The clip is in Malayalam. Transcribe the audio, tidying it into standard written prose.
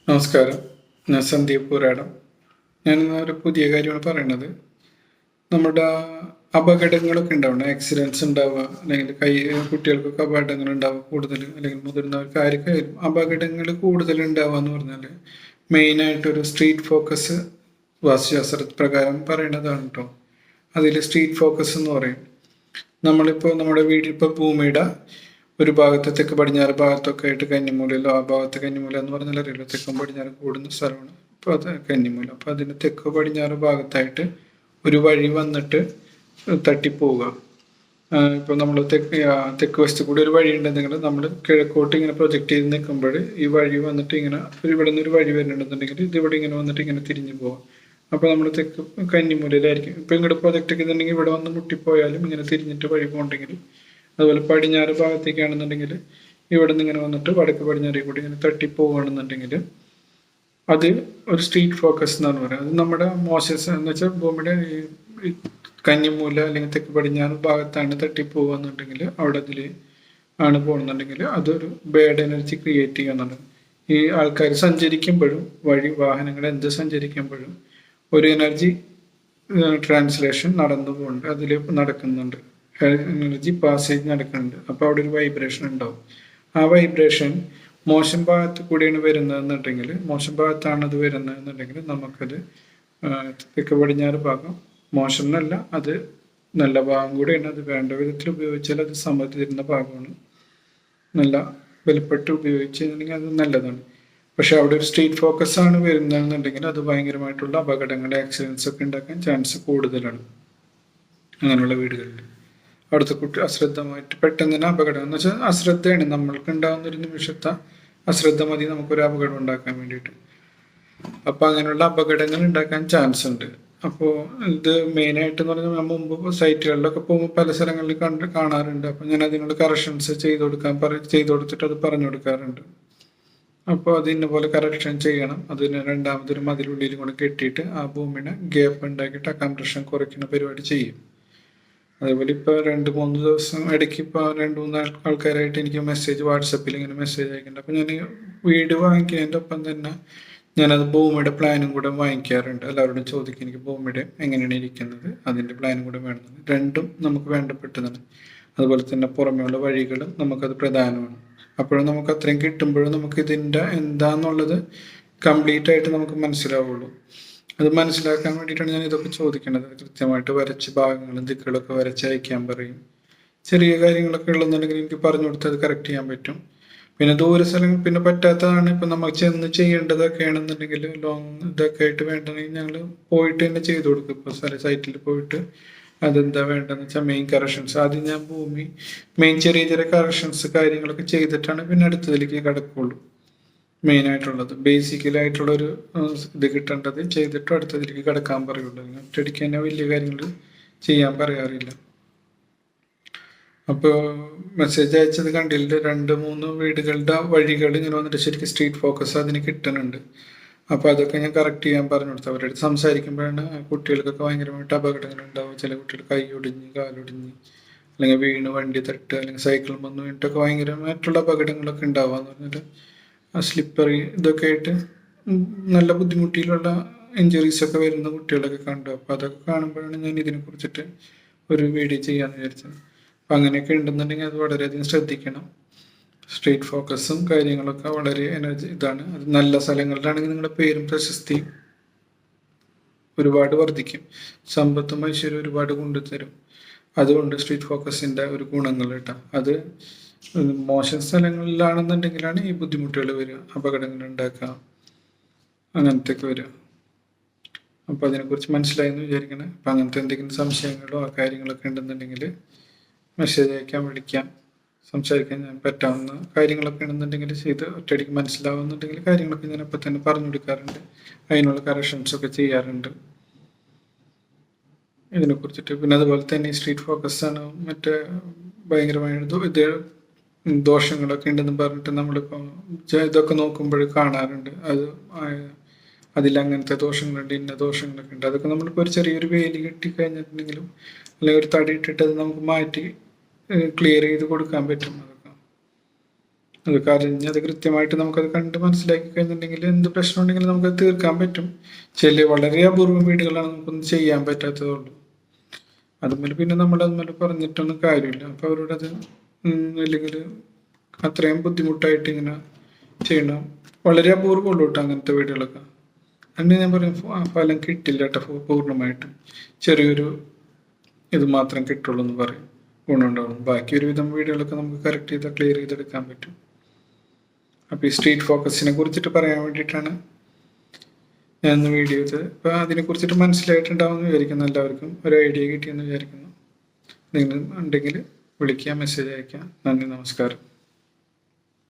നമസ്കാരം. ഞാൻ സന്ദീപ് പുരാടം. ഞാൻ ഒരു പുതിയ കാര്യമാണ് പറയണത്. നമ്മുടെ അപകടങ്ങളൊക്കെ ഉണ്ടാവണം, ആക്സിഡൻസ് ഉണ്ടാവുക, അല്ലെങ്കിൽ കുട്ടികൾക്കൊക്കെ അപകടങ്ങൾ ഉണ്ടാവുക കൂടുതൽ, അല്ലെങ്കിൽ മുതിർന്നവർക്ക് ആർക്കായാലും അപകടങ്ങൾ കൂടുതൽ ഉണ്ടാവുക എന്ന് പറഞ്ഞാൽ മെയിനായിട്ടൊരു സ്ട്രീറ്റ് ഫോക്കസ് വാസ്തുശാസ്ത്ര പ്രകാരം പറയണതാണ് കേട്ടോ. അതിൽ സ്ട്രീറ്റ് ഫോക്കസ് എന്ന് പറയും. നമ്മളിപ്പോൾ നമ്മുടെ വീട്ടിൽ ഇപ്പോൾ ഭൂമിയുടെ ഒരു ഭാഗത്ത് തെക്ക് പടിഞ്ഞാറ് ഭാഗത്തൊക്കെ ആയിട്ട് കന്നിമൂലയിലോ ആ ഭാഗത്ത് കന്നിമൂല എന്ന് പറഞ്ഞാൽ അറിയില്ല, തെക്കും പടിഞ്ഞാറ് കൂടുന്ന സ്ഥലമാണ് ഇപ്പോൾ അത് കന്നിമൂല. അപ്പോൾ അതിന് തെക്ക് പടിഞ്ഞാറ് ഭാഗത്തായിട്ട് ഒരു വഴി വന്നിട്ട് തട്ടിപ്പോവുക. ഇപ്പോൾ നമ്മൾ തെക്ക് വശത്ത് കൂടി ഒരു വഴി ഉണ്ടെങ്കിൽ നമ്മൾ കിഴക്കോട്ട് ഇങ്ങനെ പ്രൊജക്റ്റ് ചെയ്ത് നിൽക്കുമ്പോൾ ഈ വഴി വന്നിട്ട് ഇങ്ങനെ ഇവിടെ നിന്ന് ഒരു വഴി വരുന്നുണ്ടെന്നുണ്ടെങ്കിൽ ഇതിവിടെ ഇങ്ങനെ വന്നിട്ട് ഇങ്ങനെ തിരിഞ്ഞു പോവാം. അപ്പോൾ നമ്മൾ തെക്ക് കന്നിമൂലയിലായിരിക്കും. ഇപ്പം ഇങ്ങോട്ട് പ്രൊജക്റ്റ് ചെയ്തിട്ടുണ്ടെങ്കിൽ ഇവിടെ വന്ന് മുട്ടിപ്പോയാലും ഇങ്ങനെ തിരിഞ്ഞിട്ട് വഴി പോകണ്ടെങ്കിൽ, അതുപോലെ പടിഞ്ഞാറ് ഭാഗത്തേക്കാണെന്നുണ്ടെങ്കിൽ ഇവിടെ നിന്ന് ഇങ്ങനെ വന്നിട്ട് വടക്ക് പടിഞ്ഞാറേ കൂടി ഇങ്ങനെ തട്ടിപ്പോവുകയാണെന്നുണ്ടെങ്കിൽ അത് ഒരു സ്ട്രീറ്റ് ഫോക്കസ് എന്നാണ് പറയുന്നത്. അത് നമ്മുടെ മോശസ് എന്ന് വെച്ചാൽ ഭൂമിയുടെ ഈ കന്നിമൂല അല്ലെങ്കിൽ തെക്ക് പടിഞ്ഞാറ് ഭാഗത്താണ് തട്ടിപ്പോവുകയെന്നുണ്ടെങ്കിൽ അവിടെ അതിൽ ആണ് പോകുന്നുണ്ടെങ്കിൽ അതൊരു ബാഡ് എനർജി ക്രിയേറ്റ് ചെയ്യുന്നുണ്ട്. ഈ ആൾക്കാർ സഞ്ചരിക്കുമ്പോഴും വാഹനങ്ങൾ എന്ത് സഞ്ചരിക്കുമ്പോഴും ഒരു എനർജി ട്രാൻസ്ലേഷൻ നടന്നു പോകുന്നുണ്ട്, അതിൽ നടക്കുന്നുണ്ട്, എനർജി പാസേജ് നടക്കുന്നുണ്ട്. അപ്പോൾ അവിടെ ഒരു വൈബ്രേഷൻ ഉണ്ടാവും. ആ വൈബ്രേഷൻ മോശം ഭാഗത്ത് കൂടിയാണ് വരുന്നതെന്നുണ്ടെങ്കിൽ, മോശം ഭാഗത്താണ് അത് വരുന്നതെന്നുണ്ടെങ്കിൽ നമുക്കത് തെക്ക് പടിഞ്ഞാറ് ഭാഗം മോശം എന്നല്ല, അത് നല്ല ഭാഗം കൂടെയാണ്. അത് വേണ്ട വിധത്തിൽ ഉപയോഗിച്ചാൽ അത് സമൃദ്ധി തരുന്ന ഭാഗമാണ്. നല്ല ബലപ്പെട്ട് ഉപയോഗിച്ചിട്ടുണ്ടെങ്കിൽ അത് നല്ലതാണ്. പക്ഷെ അവിടെ ഒരു സ്ട്രീറ്റ് ഫോക്കസ് ആണ് വരുന്നതെന്നുണ്ടെങ്കിൽ അത് ഭയങ്കരമായിട്ടുള്ള അപകടങ്ങൾ, ആക്സിഡൻസ് ഒക്കെ ഉണ്ടാക്കാൻ ചാൻസ് കൂടുതലാണ് അങ്ങനെയുള്ള വീടുകളിൽ. അവിടുത്തെ കുട്ടി അശ്രദ്ധമായിട്ട് പെട്ടെന്ന് തന്നെ അപകടം എന്ന് വെച്ചാൽ അശ്രദ്ധയാണ്. നമ്മൾക്ക് ഉണ്ടാകുന്ന ഒരു നിമിഷത്തെ അശ്രദ്ധ മതി നമുക്കൊരു അപകടം ഉണ്ടാക്കാൻ വേണ്ടിയിട്ട്. അപ്പം അങ്ങനെയുള്ള അപകടങ്ങൾ ഉണ്ടാക്കാൻ ചാൻസ് ഉണ്ട്. അപ്പോൾ ഇത് മെയിനായിട്ട് എന്ന് പറഞ്ഞാൽ മുമ്പ് സൈറ്റുകളിലൊക്കെ പോകുമ്പോൾ പല സ്ഥലങ്ങളിൽ കാണാറുണ്ട്. അപ്പം ഞാൻ അതിനുള്ള കറക്ഷൻസ് ചെയ്തു കൊടുത്തിട്ട് അത് പറഞ്ഞു കൊടുക്കാറുണ്ട്. അപ്പോൾ അത് ഇന്നപോലെ കറക്ഷൻ ചെയ്യണം. അതിന് രണ്ടാമതൊരു മതിലുള്ളിൽ കൂടെ കെട്ടിയിട്ട് ആ ഭൂമിയുടെ ഗ്യാപ്പ് ഉണ്ടാക്കിയിട്ട് ആ കംപ്രഷൻ കുറയ്ക്കുന്ന പരിപാടി ചെയ്യും. അതേപോലെ ഇപ്പോൾ 2-3 ദിവസം ഇടയ്ക്ക് ഇപ്പോൾ 2-3 ആൾക്കാരായിട്ട് എനിക്ക് വാട്സപ്പിൽ ഇങ്ങനെ മെസ്സേജ് അയക്കുന്നുണ്ട്. അപ്പോൾ ഞാൻ വീട് വാങ്ങിക്കുന്നതിൻ്റെ ഒപ്പം തന്നെ ഞാനത് ഭൂമിയുടെ പ്ലാനും കൂടെ വാങ്ങിക്കാറുണ്ട്. എല്ലാവരോടും ചോദിക്കും, എനിക്ക് ഭൂമിയുടെ എങ്ങനെയാണ് ഇരിക്കുന്നത്, അതിൻ്റെ പ്ലാനും കൂടെ വേണമെന്ന്. രണ്ടും നമുക്ക് വേണ്ടപ്പെട്ടതാണ്. അതുപോലെ തന്നെ പുറമേയുള്ള വഴികളും നമുക്കത് പ്രധാനമാണ്. അപ്പോഴും നമുക്ക് അത്രയും കിട്ടുമ്പോഴും നമുക്ക് ഇതിൻ്റെ എന്താന്നുള്ളത് കംപ്ലീറ്റ് ആയിട്ട് നമുക്ക് മനസ്സിലാവുള്ളൂ. അത് മനസ്സിലാക്കാൻ വേണ്ടിയിട്ടാണ് ഞാൻ ഇതൊക്കെ ചോദിക്കുന്നത്. കൃത്യമായിട്ട് വരച്ച് ഭാഗങ്ങളും ദിക്കുകളൊക്കെ വരച്ച് അയക്കാൻ പറയും. ചെറിയ കാര്യങ്ങളൊക്കെ ഉള്ളതെന്നുണ്ടെങ്കിൽ എനിക്ക് പറഞ്ഞു കൊടുത്ത് അത് കറക്റ്റ് ചെയ്യാൻ പറ്റും. പിന്നെ ദൂര സ്ഥലങ്ങൾ പിന്നെ പറ്റാത്തതാണ്. ഇപ്പം നമുക്ക് ചെന്ന് ചെയ്യേണ്ടതൊക്കെ ആണെന്നുണ്ടെങ്കിൽ ലോങ് ഇതൊക്കെ ആയിട്ട് വേണ്ടെങ്കിൽ ഞങ്ങൾ പോയിട്ട് തന്നെ ചെയ്തു കൊടുക്കും. ഇപ്പോൾ സൈറ്റിൽ പോയിട്ട് അതെന്താ വേണ്ടതെന്ന് വെച്ചാൽ മെയിൻ കറക്ഷൻസ് ആദ്യം ഞാൻ മെയിൻ ചെറിയ ചെറിയ കറക്ഷൻസ് കാര്യങ്ങളൊക്കെ ചെയ്തിട്ടാണ് പിന്നെ അടുത്തതിലേക്ക് കിടക്കുള്ളൂ. മെയിനായിട്ടുള്ളത് ബേസിക്കലായിട്ടുള്ളൊരു ഇത് കിട്ടേണ്ടത് ചെയ്തിട്ടും അടുത്തതിലേക്ക് കിടക്കാൻ പറയുള്ളൂ. ഒറ്റയടിക്ക് തന്നെ വലിയ കാര്യങ്ങൾ ചെയ്യാൻ പറയാറില്ല. അപ്പോൾ മെസ്സേജ് അയച്ചത് കണ്ടില്ല, 2-3 വീടുകളുടെ വഴികൾ ഇങ്ങനെ വന്നിട്ട് ശരിക്കും സ്ട്രീറ്റ് ഫോക്കസ് അതിന് കിട്ടുന്നുണ്ട്. അപ്പോൾ അതൊക്കെ ഞാൻ കറക്റ്റ് ചെയ്യാൻ പറഞ്ഞു കൊടുത്തു. അവരുടെ അടുത്ത് സംസാരിക്കുമ്പോഴാണ് കുട്ടികൾക്കൊക്കെ ഭയങ്കരമായിട്ട് അപകടങ്ങൾ ഉണ്ടാവും. ചില കുട്ടികൾ കൈ ഒടിഞ്ഞ് കാലൊടിഞ്ഞ് അല്ലെങ്കിൽ വീണ് വണ്ടി തട്ട് അല്ലെങ്കിൽ സൈക്കിൾ വന്ന് വീണിട്ടൊക്കെ ഭയങ്കരമായിട്ടുള്ള അപകടങ്ങളൊക്കെ ഉണ്ടാവാന്ന് പറഞ്ഞിട്ട് ആ സ്ലിപ്പറി ഇതൊക്കെ ആയിട്ട് നല്ല ബുദ്ധിമുട്ടിലുള്ള ഇഞ്ചുറീസൊക്കെ വരുന്ന കുട്ടികളൊക്കെ കണ്ടു. അപ്പോൾ അതൊക്കെ കാണുമ്പോഴാണ് ഞാൻ ഇതിനെ കുറിച്ചിട്ട് ഒരു വീഡിയോ ചെയ്യാമെന്ന് വിചാരിച്ചത്. അപ്പം അങ്ങനെയൊക്കെ ഉണ്ടെന്നുണ്ടെങ്കിൽ അത് വളരെയധികം ശ്രദ്ധിക്കണം. സ്ട്രീറ്റ് ഫോക്കസും കാര്യങ്ങളൊക്കെ വളരെ ഇതാണ്. അത് നല്ല സ്ഥലങ്ങളിലാണെങ്കിൽ നിങ്ങളുടെ പേരും പ്രശസ്തിയും ഒരുപാട് വർദ്ധിക്കും. സമ്പത്തും ഐശ്വര്യം ഒരുപാട് കൊണ്ടുതരും. അതുകൊണ്ട് സ്ട്രീറ്റ് ഫോക്കസിൻ്റെ ഒരു ഗുണങ്ങൾ കേട്ടോ. അത് മോശം സ്ഥലങ്ങളിലാണെന്നുണ്ടെങ്കിലാണ് ഈ ബുദ്ധിമുട്ടുകൾ വരിക, അപകടങ്ങൾ ഉണ്ടാക്കാം, അങ്ങനത്തെ ഒക്കെ വരിക. അപ്പോൾ അതിനെക്കുറിച്ച് മനസ്സിലായെന്ന് വിചാരിക്കണേ. അപ്പം അങ്ങനത്തെ എന്തെങ്കിലും സംശയങ്ങളോ ആ കാര്യങ്ങളൊക്കെ ഉണ്ടെന്നുണ്ടെങ്കിൽ മെസ്സേജ് അയക്കാൻ, വിളിക്കാം, സംസാരിക്കാൻ ഞാൻ പറ്റാവുന്ന കാര്യങ്ങളൊക്കെ ഉണ്ടെന്നുണ്ടെങ്കിൽ ചെയ്ത് ഒറ്റയടിക്ക് മനസ്സിലാവുന്നുണ്ടെങ്കിൽ കാര്യങ്ങളൊക്കെ ഞാൻ അപ്പം തന്നെ പറഞ്ഞു കൊടുക്കാറുണ്ട്. അതിനുള്ള കറക്ഷൻസൊക്കെ ചെയ്യാറുണ്ട് ഇതിനെക്കുറിച്ചിട്ട്. പിന്നെ അതുപോലെ തന്നെ സ്ട്രീറ്റ് ഫോക്കസാണ് മറ്റേ ഭയങ്കരമായിട്ട് ഇത് ദോഷങ്ങളൊക്കെ ഉണ്ടെന്ന് പറഞ്ഞിട്ട് നമ്മളിപ്പോൾ ഇതൊക്കെ നോക്കുമ്പോൾ കാണാറുണ്ട്. അതിലങ്ങനത്തെ ദോഷങ്ങളുണ്ട്, ഇന്ന ദോഷങ്ങളൊക്കെ ഉണ്ട്. അതൊക്കെ നമ്മളിപ്പോൾ ഒരു ചെറിയൊരു വേലി കെട്ടി കഴിഞ്ഞിട്ടുണ്ടെങ്കിലും അല്ലെങ്കിൽ ഒരു തടി ഇട്ടിട്ട് അത് നമുക്ക് മാറ്റി ക്ലിയർ ചെയ്ത് കൊടുക്കാൻ പറ്റും. അതൊക്കെ അത് അറിഞ്ഞ് അത് കൃത്യമായിട്ട് നമുക്കത് കണ്ട് മനസ്സിലാക്കി കഴിഞ്ഞിട്ടുണ്ടെങ്കിൽ എന്ത് പ്രശ്നം ഉണ്ടെങ്കിലും നമുക്കത് തീർക്കാൻ പറ്റും. വളരെ അപൂർവം വീടുകളാണ് നമുക്കൊന്നും ചെയ്യാൻ പറ്റാത്തതുള്ളൂ. അതുപോലെ പിന്നെ നമ്മൾ അതുപോലെ പറഞ്ഞിട്ടൊന്നും കാര്യമില്ല. അപ്പൊ അവരോടത് അല്ലെങ്കിൽ അത്രയും ബുദ്ധിമുട്ടായിട്ട് ഇങ്ങനെ ചെയ്യണം. വളരെ അപൂർവമുള്ളൂ കേട്ടോ അങ്ങനത്തെ വീടുകളൊക്കെ. അങ്ങനെ ഞാൻ പറയും ഫലം കിട്ടില്ല കേട്ടോ പൂർണ്ണമായിട്ടും. ചെറിയൊരു ഇത് മാത്രം കിട്ടുള്ളൂ എന്ന് പറയും, ഗുണമുണ്ടാവും. ബാക്കി ഒരുവിധം വീടുകളൊക്കെ നമുക്ക് കറക്റ്റ് ചെയ്താൽ ക്ലിയർ ചെയ്തെടുക്കാൻ പറ്റും. അപ്പോൾ ഈ സ്ട്രീറ്റ് ഫോക്കസിനെ കുറിച്ചിട്ട് പറയാൻ വേണ്ടിയിട്ടാണ് ഞാൻ വീഡിയോ ചെയ്തത്. അപ്പോൾ അതിനെ കുറിച്ചിട്ട് മനസ്സിലായിട്ടുണ്ടാവുമെന്ന് വിചാരിക്കുന്നു. എല്ലാവർക്കും ഒരു ഐഡിയ കിട്ടിയെന്ന് വിചാരിക്കുന്നു. നിങ്ങൾ ഉണ്ടെങ്കിൽ വിളിക്കുക, മെസ്സേജ് അയക്കാം. നന്ദി, നമസ്കാരം.